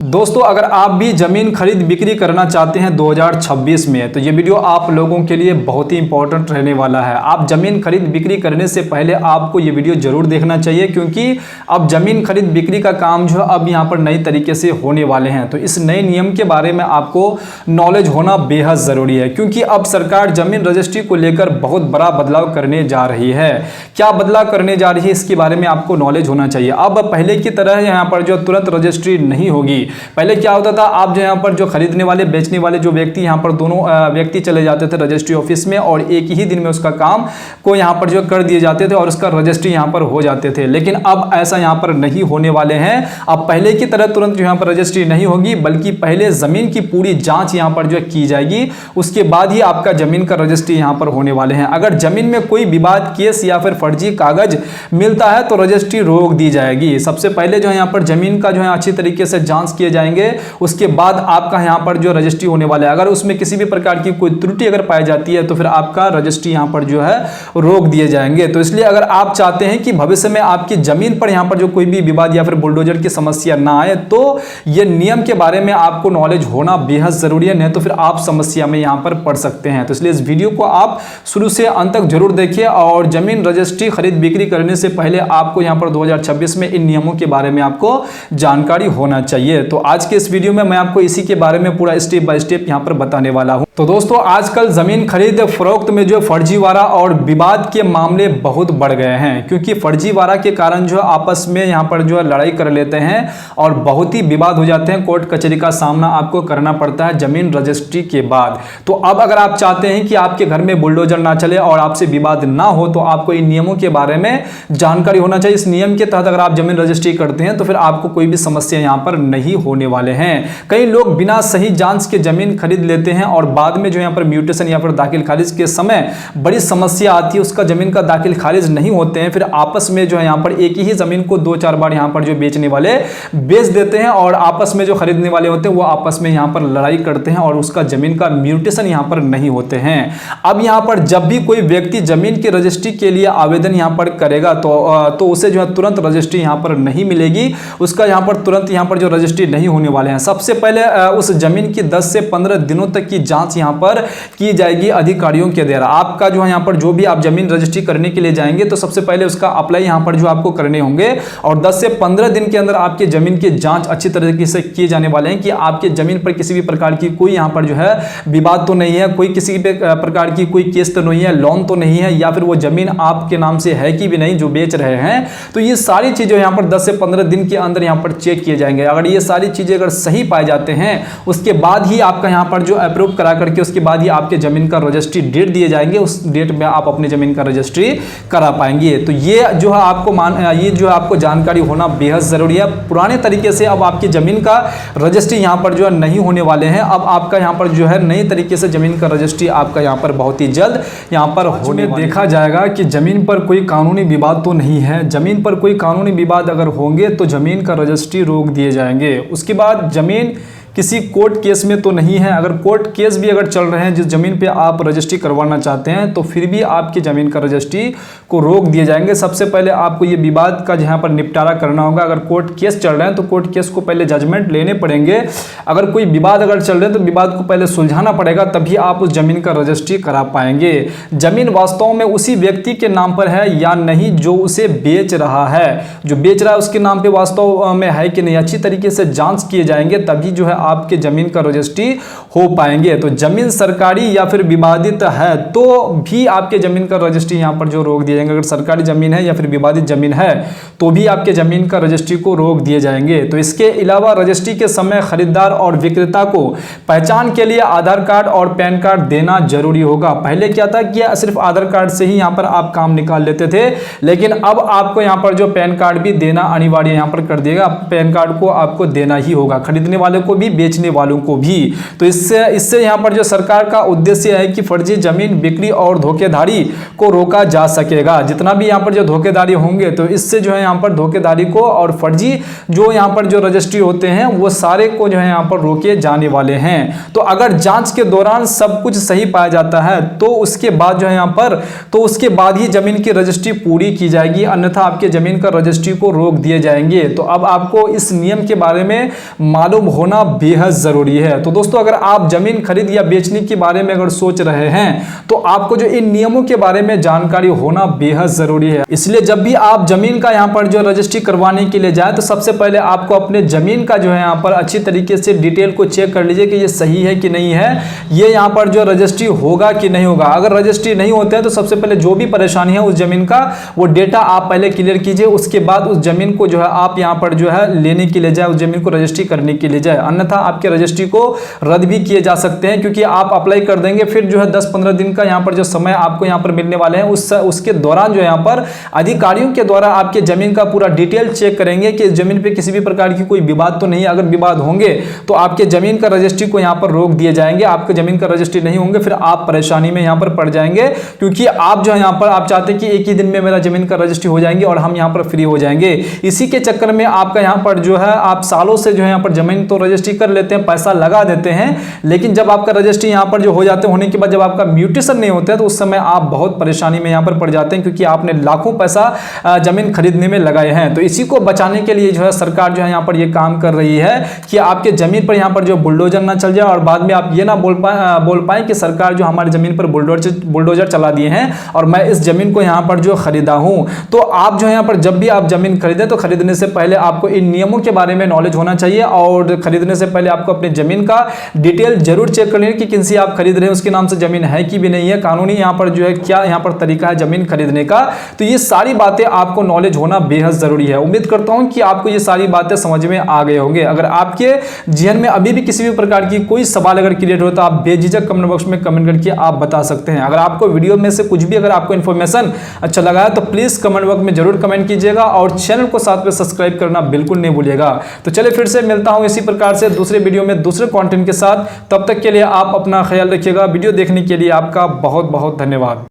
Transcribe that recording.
दोस्तों, अगर आप भी ज़मीन खरीद बिक्री करना चाहते हैं 2026 में, तो ये वीडियो आप लोगों के लिए बहुत ही इंपॉर्टेंट रहने वाला है। आप ज़मीन खरीद बिक्री करने से पहले आपको ये वीडियो ज़रूर देखना चाहिए, क्योंकि अब ज़मीन खरीद बिक्री का काम जो है अब यहाँ पर नई तरीके से होने वाले हैं। तो इस नए नियम के बारे में आपको नॉलेज होना बेहद ज़रूरी है, क्योंकि अब सरकार ज़मीन रजिस्ट्री को लेकर बहुत बड़ा बदलाव करने जा रही है। क्या बदलाव करने जा रही है, इसके बारे में आपको नॉलेज होना चाहिए। अब पहले की तरह यहाँ पर जो तुरंत रजिस्ट्री नहीं होगी। पहले क्या होता था, आप जो यहाँ पर जो खरीदने वाले बेचने वाले जो व्यक्ति यहाँ पर दोनों व्यक्ति चले जाते थे रजिस्ट्री ऑफिस में, और एक ही दिन में उसका काम को यहाँ पर जो कर दिए जाते थे और उसका रजिस्ट्री यहाँ पर हो जाते थे। लेकिन अब ऐसा यहाँ पर नहीं होने वाले हैं। अब पहले की तरह तुरंत जो यहाँ पर रजिस्ट्री नहीं होगी, बल्कि पहले जमीन की पूरी जांच यहाँ पर जो की जाएगी, उसके बाद ही आपका जमीन का रजिस्ट्री यहाँ पर होने वाले हैं। अगर जमीन में कोई विवाद, केस या फिर फर्जी कागज मिलता है तो रजिस्ट्री रोक दी जाएगी। सबसे पहले जो है यहाँ पर जमीन का जो है अच्छी तरीके से जांच किए जाएंगे, उसके बाद आपका यहां पर जो रजिस्ट्री होने वाला है। अगर उसमें किसी भी प्रकार की कोई त्रुटि अगर पाई जाती है तो फिर आपका रजिस्ट्री यहां पर जो है रोक दिए जाएंगे। तो इसलिए अगर आप चाहते हैं कि भविष्य में आपकी जमीन पर यहां पर जो कोई भी विवाद या फिर बुलडोजर की समस्या ना आए, तो यह नियम के बारे में आपको नॉलेज होना बेहद जरूरी है, नहीं तो फिर आप समस्या में यहां पर पड़ सकते हैं। तो इसलिए इस वीडियो को आप शुरू से अंत तक जरूर देखिए, और जमीन रजिस्ट्री खरीद बिक्री करने से पहले आपको यहां पर 2026 में इन नियमों के बारे में आपको जानकारी होना चाहिए। तो आज के इस वीडियो में मैं आपको इसी के बारे में पूरा स्टेप बाय स्टेप यहां पर बताने वाला हूं। तो दोस्तों, आजकल जमीन खरीद फरोख्त में जो फर्जीवाड़ा और विवाद के मामले बहुत बढ़ गए हैं, क्योंकि फर्जीवाड़ा के कारण जो आपस में यहां पर जो लड़ाई कर लेते हैं और बहुत ही विवाद हो जाते हैं। कोर्ट कचहरी का सामना आपको करना पड़ता है जमीन रजिस्ट्री के बाद। तो अब अगर आप चाहते हैं कि आपके घर में बुलडोजर ना चले और आपसे विवाद ना हो, तो आपको इन नियमों के बारे में जानकारी होना चाहिए। इस नियम के तहत अगर आप जमीन रजिस्ट्री करते हैं तो फिर आपको कोई भी समस्या यहां पर नहीं होने वाले हैं। कई लोग बिना सही जांच के जमीन खरीद लेते हैं और बाद में जो यहाँ पर म्यूटेशन या फिर दाखिल खारिज के समय बड़ी समस्या आती है, उसका जमीन का दाखिल खारिज नहीं होते हैं। फिर आपस में जो है यहाँ पर एक ही जमीन को 2-4 बार यहाँ पर जो बेचने वाले बेच देते हैं, और आपस में जो खरीदने वाले होते हैं वो आपस में यहाँ पर लड़ाई करते हैं और उसका जमीन का म्यूटेशन यहाँ पर नहीं होते हैं। अब यहाँ पर जब भी कोई व्यक्ति जमीन की रजिस्ट्री के लिए आवेदन यहाँ पर करेगा तो उसे जो है तुरंत रजिस्ट्री यहाँ पर नहीं मिलेगी, उसका यहाँ पर तुरंत यहाँ पर जो रजिस्ट्री नहीं होने वाले हैं। सबसे पहले उस जमीन की 10 से 15 दिनों तक की जांच यहां पर की जाएगी अधिकारियों के द्वारा। आपका जो यहां पर जो भी आप जमीन रजिस्ट्री करने के लिए जाएंगे तो सबसे पहले उसका अप्लाई यहां पर जो आपको करने होंगे, और 10 से 15 दिन के अंदर आपके जमीन की जांच अच्छी तरीके से किए जाने वाले हैं कि आपके जमीन पर किसी भी प्रकार की कोई यहां पर जो है विवाद तो नहीं है, कोई किसी भी प्रकार की कोई केस तो नहीं है, लोन तो नहीं है, या फिर वो जमीन आपके नाम से है कि भी नहीं जो बेच रहे हैं। तो ये सारी चीजें यहां पर 10 से 15 दिन के अंदर यहां पर चेक किए जाएंगे। अगर ये सारी चीजें अगर सही पाए जाते हैं, उसके बाद ही आपका यहां पर जो अप्रूव करा करके उसके बाद ही आपके जमीन का रजिस्ट्री डेट दिए जाएंगे, उस डेट में आप अपने जमीन का रजिस्ट्री करा पाएंगे। तो ये जो है आपको जानकारी होना बेहद जरूरी है। पुराने तरीके से अब आपकी जमीन का रजिस्ट्री यहां पर जो है नहीं होने वाले हैं। अब आपका यहां पर जो है नई तरीके से जमीन का रजिस्ट्री आपका यहां पर बहुत ही जल्द यहां पर होने देखा जाएगा कि जमीन पर कोई कानूनी विवाद तो नहीं है। जमीन पर कोई कानूनी विवाद अगर होंगे तो जमीन का रजिस्ट्री रोक दिए जाएंगे। उसके बाद जमीन किसी कोर्ट केस में तो नहीं है। अगर कोर्ट केस भी अगर चल रहे हैं जिस जमीन पे आप रजिस्ट्री करवाना चाहते हैं, तो फिर भी आपकी जमीन का रजिस्ट्री को रोक दिए जाएंगे। सबसे पहले आपको ये विवाद का जहां पर निपटारा करना होगा। अगर कोर्ट केस चल रहे हैं तो कोर्ट केस को पहले जजमेंट लेने पड़ेंगे। अगर कोई विवाद अगर चल रहे हैं तो विवाद को पहले सुलझाना पड़ेगा, तभी आप उस जमीन का रजिस्ट्री करा पाएंगे। जमीन वास्तव में उसी व्यक्ति के नाम पर है या नहीं जो उसे बेच रहा है, जो बेच रहा है उसके नाम पे वास्तव में है कि नहीं, अच्छी तरीके से जांच किए जाएंगे, तभी जो है आपके जमीन का रजिस्ट्री हो पाएंगे। तो जमीन सरकारी या फिर विवादित है तो भी आपके जमीन का रजिस्ट्री यहां पर जो रोक दिए जाएंगे। अगर सरकारी जमीन है या फिर विवादित जमीन है तो भी आपके जमीन का रजिस्ट्री को रोक दिए जाएंगे। तो इसके अलावा रजिस्ट्री के समय खरीदार और विक्रेता को पहचान के लिए आधार कार्ड और पैन कार्ड देना जरूरी होगा। पहले क्या था कि सिर्फ आधार कार्ड से ही यहां पर आप काम निकाल लेते थे, लेकिन अब आपको यहां पर जो पैन कार्ड भी देना अनिवार्य यहां पर कर दिएगा। पैन कार्ड को आपको देना ही होगा। खरीदने वाले को भी बेचने वालों को भी। तो इससे यहाँ पर जो सरकार का उद्देश्य है कि फर्जी जमीन बिक्री और धोखेधारी को रोका जा सकेगा। जितना भी यहाँ पर जो धोखेधारी होंगे तो इससे जो है यहाँ पर धोखेधारी को और फर्जी जो यहाँ पर जो रजिस्ट्री होते हैं वो सारे को जो है यहाँ पर रोके जाने वाले हैं। तो अगर जांच के दौरान सब कुछ सही पाया जाता है तो उसके बाद जो है यहाँ पर उसके बाद ही जमीन की रजिस्ट्री पूरी की जाएगी, अन्यथा आपके जमीन का रजिस्ट्री को रोक दिए जाएंगे। तो अब आपको इस नियम के बारे में मालूम होना बेहद जरूरी है। तो दोस्तों अगर आप जमीन खरीद या बेचने के बारे में अगर सोच रहे हैं तो आपको जो इन नियमों के बारे में जानकारी होना बेहद जरूरी है। इसलिए जब भी आप जमीन का यहाँ पर जो रजिस्ट्री करवाने के लिए जाए तो सबसे पहले आपको अपने जमीन का जो है यहाँ पर अच्छी तरीके से डिटेल को चेक कर लीजिए कि ये सही है कि नहीं है, ये यहाँ पर जो रजिस्ट्री होगा कि नहीं होगा। अगर रजिस्ट्री नहीं होते हैं तो सबसे पहले जो भी परेशानी है उस जमीन का वो डेटा आप पहले क्लियर कीजिए, उसके बाद उस जमीन को जो है आप यहाँ पर जो है लेने के लिए जाए, उस जमीन को रजिस्ट्री करने के लिए जाए, अन्यथा आपके रजिस्ट्री को रद्द भी किए जा सकते हैं। क्योंकि आप अप्लाई कर देंगे फिर जो है 10-15 दिन का यहाँ पर जो समय आपको यहाँ पर मिलने वाले हैं उसके दौरान जो यहाँ पर अधिकारियों के द्वारा आपके जमीन का पूरा डिटेल चेक करेंगे कि जमीन पे किसी भी प्रकार की कोई विवाद तो नहीं। अगर विवाद होंगे तो आपके जमीन का रजिस्ट्री को यहाँ पर रोक दिए जाएंगे। आपके जमीन का रजिस्ट्री नहीं होंगे फिर आप परेशानी में यहाँ पर पड़ जाएंगे, क्योंकि आप जो है यहाँ पर आप चाहते हैं कि एक ही दिन में मेरा जमीन का रजिस्ट्री हो जाएंगे और हम यहाँ पर फ्री हो जाएंगे। इसी के चक्कर में आपका यहाँ पर जो है आप सालों से जो है यहाँ पर जमीन तो रजिस्ट्री कर लेते हैं, पैसा लगा देते हैं, लेकिन जब आपका रजिस्ट्री यहाँ पर जो हो जाते होने के बाद जब आपका म्यूटेशन नहीं होता है तो उस समय आप बहुत परेशानी में यहाँ पर पड़ जाते हैं, क्योंकि आपने लाखों पैसा जमीन खरीदने में लगाए हैं। तो इसी को बचाने के लिए जो है सरकार जो है यहाँ पर ये काम कर रही है कि आपके जमीन पर यहाँ पर जो बुलडोजर ना चल जाए और बाद में आप ये ना बोल पाए कि सरकार जो हमारी जमीन पर बुलडोजर चला दिए हैं और मैं इस जमीन को यहाँ पर जो खरीदा हूँ। तो आप जो यहाँ पर जब भी आप जमीन खरीदें तो खरीदने से पहले आपको इन नियमों के बारे में नॉलेज होना चाहिए और खरीदने से पहले आपको अपनी जमीन का डिटेल जरूर चेक कर लें कि किनसे आप खरीद रहे हैं, उसके नाम से जमीन है कि भी नहीं है, कानूनी यहाँ पर जो है क्या यहाँ पर तरीका है जमीन खरीदने का। तो ये सारी बातें आपको नॉलेज होना बेहद जरूरी है। उम्मीद करता हूं कि आपको ये सारी बातें समझ में आ गए होंगे। अगर आपके जहन में अभी भी किसी भी प्रकार की कोई सवाल अगर क्रिएट हो तो आप बेझिझक कमेंट बॉक्स में कमेंट करके आप बता सकते हैं। अगर आपको वीडियो में से कुछ भी अगर आपको इन्फॉर्मेशन अच्छा लगा है तो प्लीज कमेंट बॉक्स में जरूर कमेंट कीजिएगा और चैनल को साथ में सब्सक्राइब करना बिल्कुल नहीं भूलिएगा। तो चलिए फिर से मिलता हूं इसी प्रकार से दूसरे वीडियो में दूसरे कंटेंट के साथ। तब तक के लिए आप अपना ख्याल रखिएगा। वीडियो देखने के लिए आपका बहुत बहुत धन्यवाद।